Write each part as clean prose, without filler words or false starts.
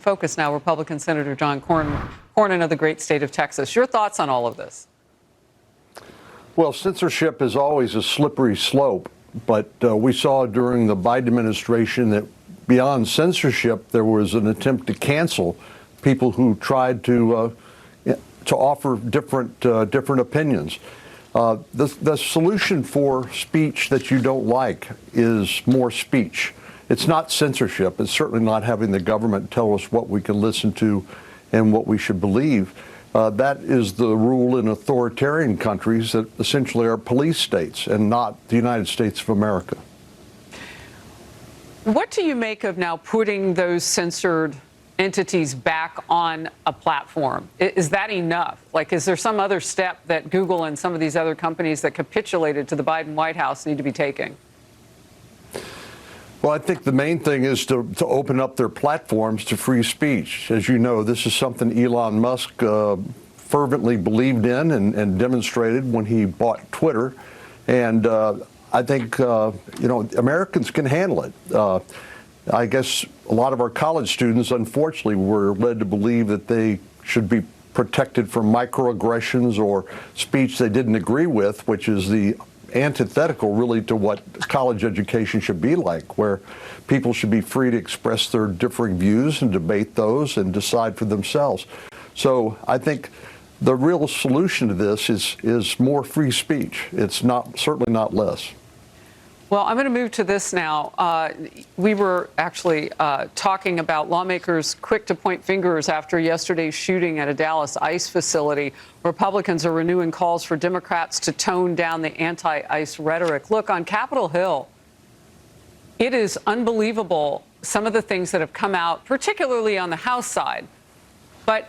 Focus now, Republican Senator John Cornyn of the great state of Texas. Your thoughts on all of this? Well, censorship is always a slippery slope, but we saw during the Biden administration that beyond censorship, there was an attempt to cancel people who tried to offer different opinions. The solution for speech that you don't like is more speech. It's not censorship. It's certainly not having the government tell us what we can listen to and what we should believe. That is the rule in authoritarian countries that essentially are police states and not the United States of America. What do you make of now putting those censored entities back on a platform? Is that enough? Like, is there some other step that Google and some of these other companies that capitulated to the Biden White House need to be taking? Well, I think the main thing is to open up their platforms to free speech. As you know, this is something Elon Musk fervently believed in and demonstrated when he bought Twitter. And I think, Americans can handle it. I guess a lot of our college students, unfortunately, were led to believe that they should be protected from microaggressions or speech they didn't agree with, which is the antithetical really to what college education should be like, where people should be free to express their differing views and debate those and decide for themselves. So I think the real solution to this is more free speech. It's certainly not less. Well, I'm going to move to this now. We were actually talking about lawmakers quick to point fingers after yesterday's shooting at a Dallas ICE facility. Republicans are renewing calls for Democrats to tone down the anti-ICE rhetoric. Look, on Capitol Hill, it is unbelievable some of the things that have come out, particularly on the House side. But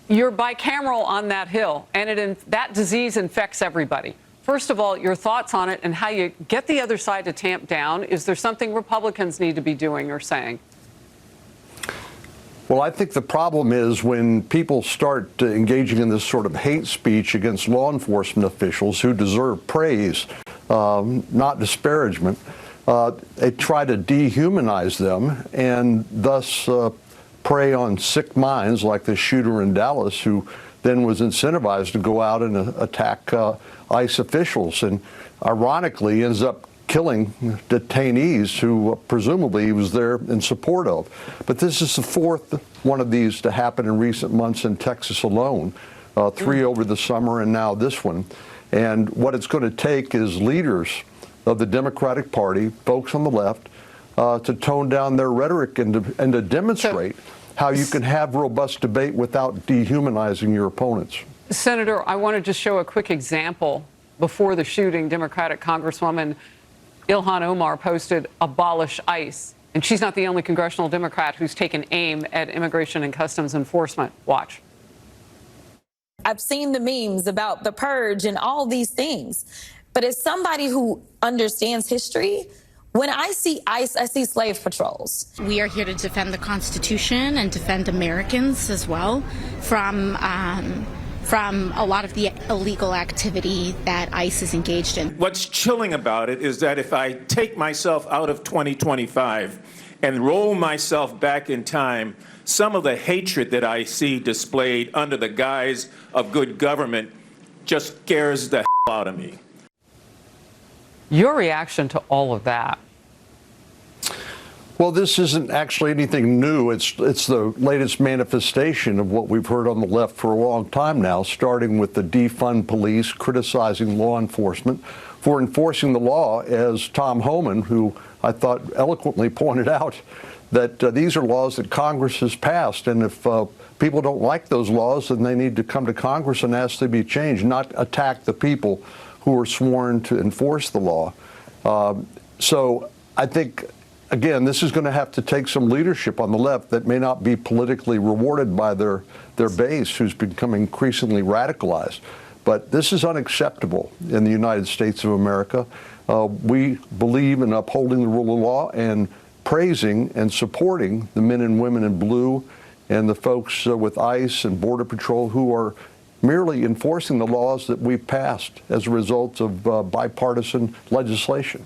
you're bicameral on that Hill, and that disease infects everybody. First of all, your thoughts on it and how you get the other side to tamp down. Is there something Republicans need to be doing or saying? Well, I think the problem is when people start engaging in this sort of hate speech against law enforcement officials who deserve praise, not disparagement, they try to dehumanize them and thus prey on sick minds like the shooter in Dallas, who then was incentivized to go out and attack ICE officials, and ironically ends up killing detainees who presumably he was there in support of. But this is the fourth one of these to happen in recent months in Texas alone, 3 over the summer and now this one. And what it's going to take is leaders of the Democratic Party, folks on the left, to tone down their rhetoric and to demonstrate how you can have robust debate without dehumanizing your opponents. Senator, I wanted to show a quick example. Before the shooting, Democratic Congresswoman Ilhan Omar posted, "Abolish ICE." And she's not the only congressional Democrat who's taken aim at Immigration and Customs Enforcement. Watch. I've seen the memes about the purge and all these things. But as somebody who understands history, when I see ICE, I see slave patrols. We are here to defend the Constitution and defend Americans as well from a lot of the illegal activity that ICE is engaged in. What's chilling about it is that if I take myself out of 2025 and roll myself back in time, some of the hatred that I see displayed under the guise of good government just scares the hell out of me. Your reaction to all of that? Well, this isn't actually anything new. It's the latest manifestation of what we've heard on the left for a long time now, starting with the defund police criticizing law enforcement for enforcing the law, as Tom Homan, who I thought eloquently pointed out, that these are laws that Congress has passed. And if people don't like those laws, then they need to come to Congress and ask they be changed, not attack the people who are sworn to enforce the law. So I think, again, this is going to have to take some leadership on the left that may not be politically rewarded by their base, who's become increasingly radicalized. But this is unacceptable in the United States of America. We believe in upholding the rule of law and praising and supporting the men and women in blue and the folks with ICE and Border Patrol who are merely enforcing the laws that we've passed as a result of bipartisan legislation.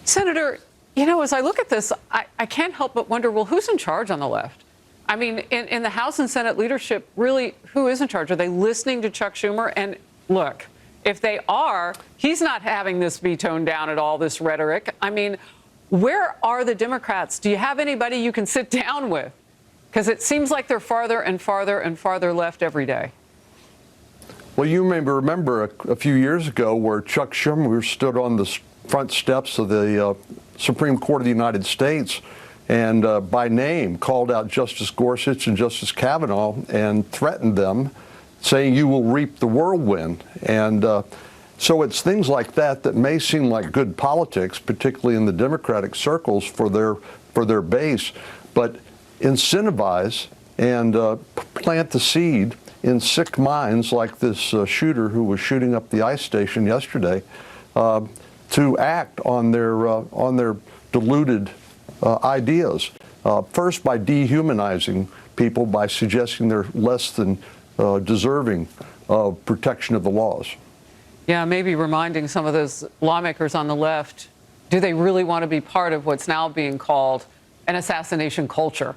Senator, you know, as I look at this, I can't help but wonder, well, who's in charge on the left? I mean, in the House and Senate leadership, really, who is in charge? Are they listening to Chuck Schumer? And look, if they are, he's not having this be toned down at all, this rhetoric. I mean, where are the Democrats? Do you have anybody you can sit down with? Because it seems like they're farther and farther and farther left every day. Well, you may remember a few years ago where Chuck Schumer stood on the front steps of the Supreme Court of the United States and by name called out Justice Gorsuch and Justice Kavanaugh and threatened them, saying, "You will reap the whirlwind." And so it's things like that that may seem like good politics, particularly in the Democratic circles for their base, but incentivize and plant the seed in sick minds like this shooter who was shooting up the ICE station yesterday to act on their deluded ideas. First, by dehumanizing people by suggesting they're less than deserving of protection of the laws. Yeah, maybe reminding some of those lawmakers on the left, do they really want to be part of what's now being called an assassination culture?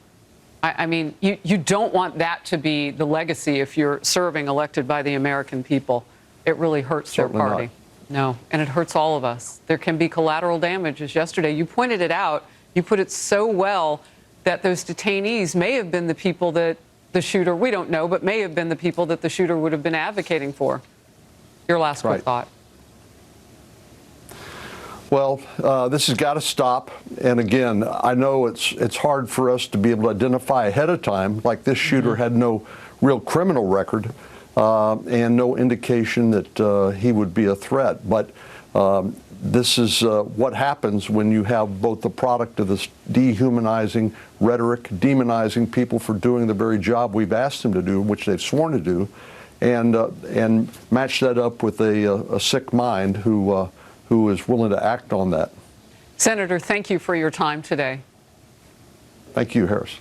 I mean, you don't want that to be the legacy if you're serving elected by the American people. It really hurts Certainly their party. not. No, and it hurts all of us. There can be collateral damage, as yesterday. You pointed it out. You put it so well that those detainees may have been the people that the shooter, we don't know, but may have been the people that the shooter would have been advocating for. Your last quick thought. Well, this has got to stop. And again, I know it's hard for us to be able to identify ahead of time, like this shooter had no real criminal record and no indication that he would be a threat. But this is what happens when you have both the product of this dehumanizing rhetoric, demonizing people for doing the very job we've asked them to do, which they've sworn to do, and match that up with a sick mind who is willing to act on that. Senator, thank you for your time today. Thank you, Harris.